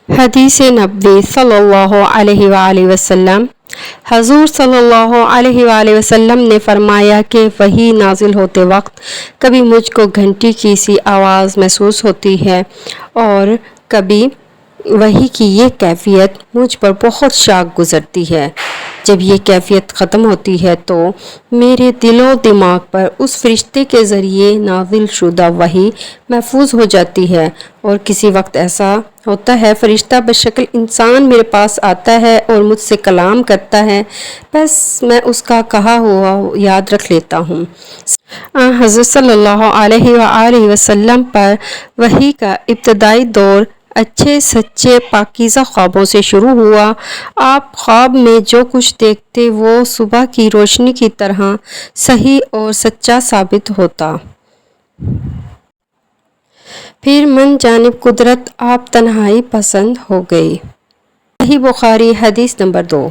حدیث نبوی صلی اللہ علیہ وآلہ وسلم۔ حضور صلی اللہ علیہ وآلہ وسلم نے فرمایا کہ وحی نازل ہوتے وقت کبھی مجھ کو گھنٹی کی سی آواز محسوس ہوتی ہے اور کبھی وحی کی یہ کیفیت مجھ پر بہت شاق گزرتی ہے۔ جب یہ کیفیت ختم ہوتی ہے تو میرے دل و دماغ پر اس فرشتے کے ذریعے نازل شدہ وحی محفوظ ہو جاتی ہے، اور کسی وقت ایسا ہوتا ہے فرشتہ بشکل انسان میرے پاس آتا ہے اور مجھ سے کلام کرتا ہے، بس میں اس کا کہا ہوا یاد رکھ لیتا ہوں۔ حضرت صلی اللہ علیہ وآلہ وسلم پر وحی کا ابتدائی دور اچھے سچے پاکیزہ خوابوں سے شروع ہوا۔ آپ خواب میں جو کچھ دیکھتے وہ صبح کی روشنی کی طرح صحیح اور سچا ثابت ہوتا۔ پھر من جانب قدرت آپ تنہائی پسند ہو گئی۔ صحیح بخاری حدیث نمبر 2۔